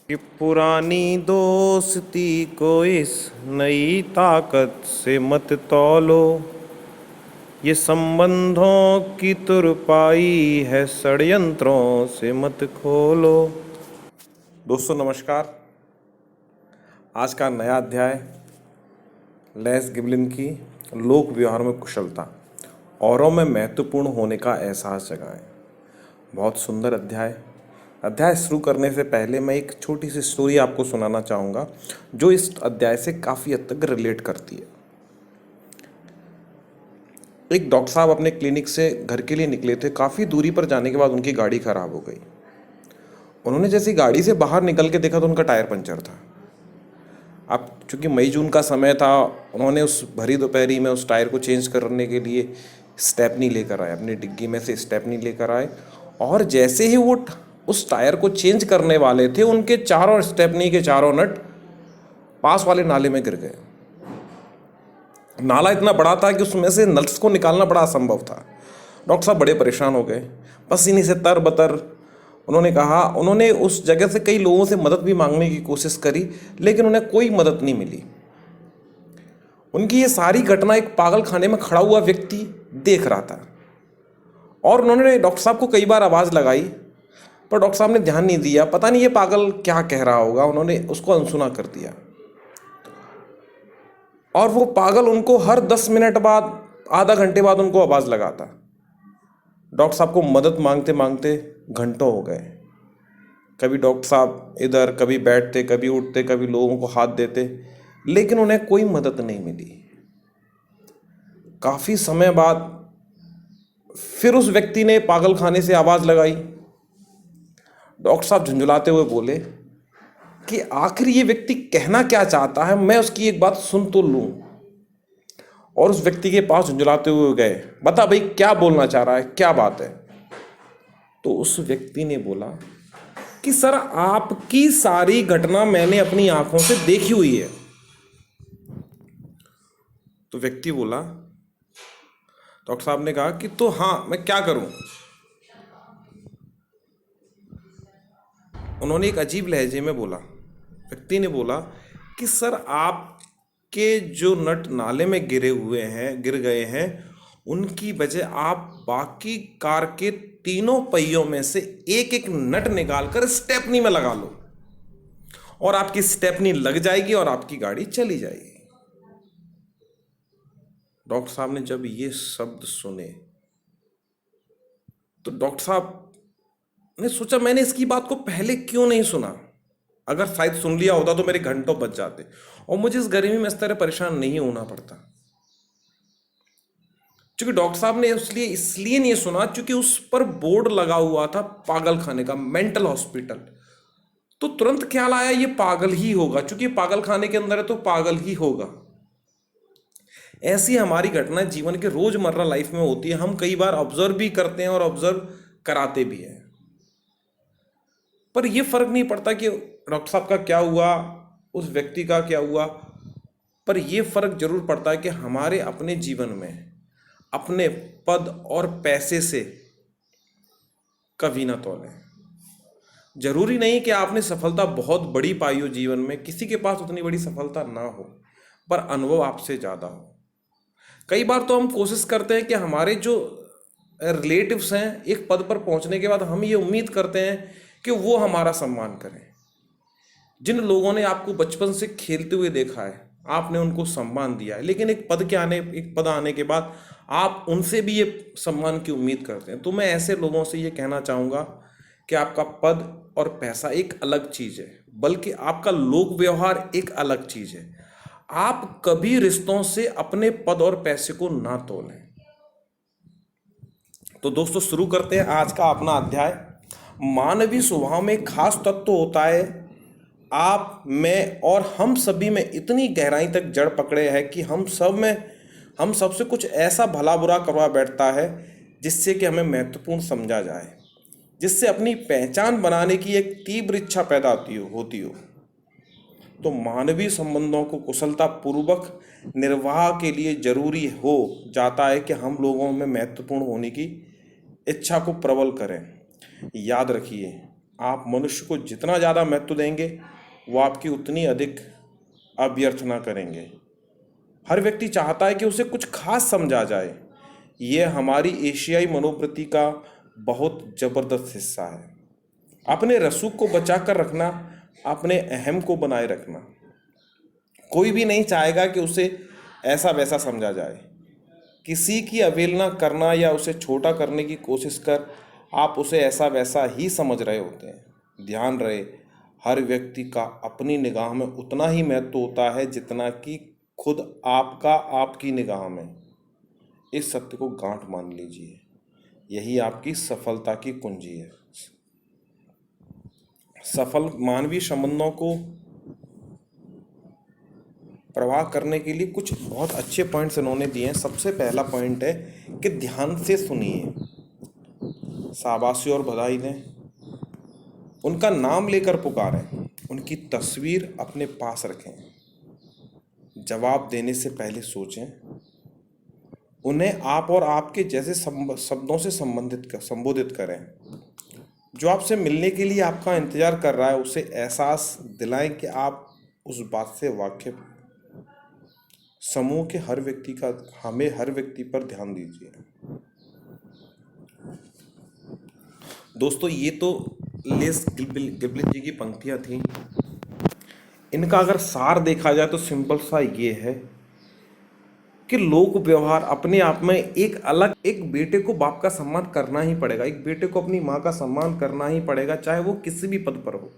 कि पुरानी दोस्ती को इस नई ताकत से मत तौलो। ये संबंधों की तुरपाई है, षड्यंत्रों से मत खोलो। दोस्तों नमस्कार। आज का नया अध्याय लेस गिबलिन की लोक व्यवहार में कुशलता, औरों में महत्वपूर्ण होने का एहसास जगाएं। बहुत सुंदर अध्याय शुरू करने से पहले मैं एक छोटी सी स्टोरी आपको सुनाना चाहूँगा जो इस अध्याय से काफ़ी हद तक रिलेट करती है। एक डॉक्टर साहब अपने क्लिनिक से घर के लिए निकले थे। काफ़ी दूरी पर जाने के बाद उनकी गाड़ी खराब हो गई। उन्होंने जैसे गाड़ी से बाहर निकल के देखा तो उनका टायर पंचर था। अब चूंकि मई जून का समय था, उन्होंने उस भरी दोपहरी में उस टायर को चेंज करने के लिए स्टेपनी लेकर आए, अपनी डिग्गी में से स्टेपनी लेकर आए। और जैसे ही वो उस टायर को चेंज करने वाले थे, उनके चारों स्टेपनी के चारों नट पास वाले नाले में गिर गए। नाला इतना बड़ा था कि उसमें से नट्स को निकालना बड़ा असंभव था। डॉक्टर साहब बड़े परेशान हो गए, पसीने से तरबतर। उन्होंने उस जगह से कई लोगों से मदद भी मांगने की कोशिश करी, लेकिन उन्हें कोई मदद नहीं मिली। उनकी ये सारी घटना एक पागल खाने में खड़ा हुआ व्यक्ति देख रहा था। और उन्होंने डॉक्टर साहब को कई बार आवाज़ लगाई, पर डॉक्टर साहब ने ध्यान नहीं दिया। पता नहीं ये पागल क्या कह रहा होगा, उन्होंने उसको अनसुना कर दिया। और वो पागल उनको हर 10 मिनट बाद, आधा घंटे बाद उनको आवाज़ लगाता। डॉक्टर साहब को मदद मांगते मांगते घंटों हो गए। कभी डॉक्टर साहब इधर, कभी बैठते, कभी उठते, कभी लोगों को हाथ देते, लेकिन उन्हें कोई मदद नहीं मिली। काफ़ी समय बाद फिर उस व्यक्ति ने पागल खाने से आवाज़ लगाई। डॉक्टर साहब झुंझुलाते हुए बोले कि आखिर ये व्यक्ति कहना क्या चाहता है, मैं उसकी एक बात सुन तो लूं। और उस व्यक्ति के पास झुंझुलाते हुए गए, बता भाई क्या बोलना चाह रहा है, क्या बात है। तो उस व्यक्ति ने बोला कि सर, आपकी सारी घटना मैंने अपनी आंखों से देखी हुई है। तो व्यक्ति बोला, डॉक्टर साहब ने कहा कि तो हाँ, मैं क्या करूं। उन्होंने एक अजीब लहजे में बोला, व्यक्ति ने बोला कि सर, आपके जो नट नाले में गिर गए हैं, उनकी वजह आप बाकी कार के तीनों पहियों में से एक एक नट निकालकर स्टेपनी में लगा लो, और आपकी स्टेपनी लग जाएगी और आपकी गाड़ी चली जाएगी। डॉक्टर साहब ने जब ये शब्द सुने तो डॉक्टर साहब ने सोचा, मैंने इसकी बात को पहले क्यों नहीं सुना। अगर शायद सुन लिया होता तो मेरे घंटों बच जाते और मुझे इस गर्मी में इस तरह परेशान नहीं होना पड़ता। क्योंकि डॉक्टर साहब ने इसलिए नहीं सुना क्योंकि उस पर बोर्ड लगा हुआ था पागल खाने का, मेंटल हॉस्पिटल। तो तुरंत ख्याल आया ये पागल ही होगा, क्योंकि पागल खाने के अंदर है तो पागल ही होगा। ऐसी हमारी घटनाएं जीवन के रोजमर्रा लाइफ में होती है। हम कई बार ऑब्जर्व भी करते हैं और ऑब्जर्व कराते भी हैं, पर यह फर्क नहीं पड़ता कि डॉक्टर साहब का क्या हुआ, उस व्यक्ति का क्या हुआ। पर यह फर्क जरूर पड़ता है कि हमारे अपने जीवन में अपने पद और पैसे से कभी ना तौलें। जरूरी नहीं कि आपने सफलता बहुत बड़ी पाई हो जीवन में, किसी के पास उतनी बड़ी सफलता ना हो, पर अनुभव आपसे ज़्यादा हो। कई बार तो हम कोशिश करते हैं कि हमारे जो रिलेटिव्स हैं, एक पद पर पहुंचने के बाद हम ये उम्मीद करते हैं कि वो हमारा सम्मान करें। जिन लोगों ने आपको बचपन से खेलते हुए देखा है, आपने उनको सम्मान दिया है, लेकिन एक पद आने के बाद आप उनसे भी ये सम्मान की उम्मीद करते हैं। तो मैं ऐसे लोगों से ये कहना चाहूँगा कि आपका पद और पैसा एक अलग चीज़ है, बल्कि आपका लोक व्यवहार एक अलग चीज़ है। आप कभी रिश्तों से अपने पद और पैसे को ना तोलें। तो दोस्तों, शुरू करते हैं आज का अपना अध्याय। मानवीय स्वभाव में एक खास तत्व होता है, आप, मैं और हम सभी में इतनी गहराई तक जड़ पकड़े है कि हम सबसे कुछ ऐसा भला बुरा करवा बैठता है जिससे कि हमें महत्वपूर्ण समझा जाए, जिससे अपनी पहचान बनाने की एक तीव्र इच्छा पैदा होती हो। तो मानवीय संबंधों को कुशलता पूर्वक निर्वाह के लिए जरूरी हो जाता है कि हम लोगों में महत्वपूर्ण होने की इच्छा को प्रबल करें। याद रखिए, आप मनुष्य को जितना ज़्यादा महत्व देंगे वो आपकी उतनी अधिक अभ्यर्थना करेंगे। हर व्यक्ति चाहता है कि उसे कुछ खास समझा जाए। ये हमारी एशियाई मनोवृत्ति का बहुत जबरदस्त हिस्सा है। अपने रसूख को बचा कर रखना, अपने अहम को बनाए रखना। कोई भी नहीं चाहेगा कि उसे ऐसा वैसा समझा जाए। किसी की अवहेलना करना या उसे छोटा करने की कोशिश कर आप उसे ऐसा वैसा ही समझ रहे होते हैं। ध्यान रहे, हर व्यक्ति का अपनी निगाह में उतना ही महत्व होता है जितना कि खुद आपका आपकी निगाह में। इस सत्य को गांठ मान लीजिए, यही आपकी सफलता की कुंजी है। सफल मानवीय संबंधों को प्रवाह करने के लिए कुछ बहुत अच्छे पॉइंट्स इन्होंने दिए हैं। सबसे पहला पॉइंट है कि ध्यान से सुनिए। शाबाशी और बधाई दें, उनका नाम लेकर पुकारें, उनकी तस्वीर अपने पास रखें। जवाब देने से पहले सोचें। उन्हें आप और आपके जैसे शब्दों से संबोधित करें। जो आपसे मिलने के लिए आपका इंतजार कर रहा है उसे एहसास दिलाएं कि आप उस बात से वाकिफ हैं। समूह के हर व्यक्ति पर ध्यान दीजिए। दोस्तों, ये तो लेस गिब्लिच जी की पंक्तियां थी। इनका अगर सार देखा जाए तो सिंपल सा ये है कि लोक व्यवहार अपने आप में एक बेटे को बाप का सम्मान करना ही पड़ेगा, एक बेटे को अपनी माँ का सम्मान करना ही पड़ेगा, चाहे वो किसी भी पद पर हो।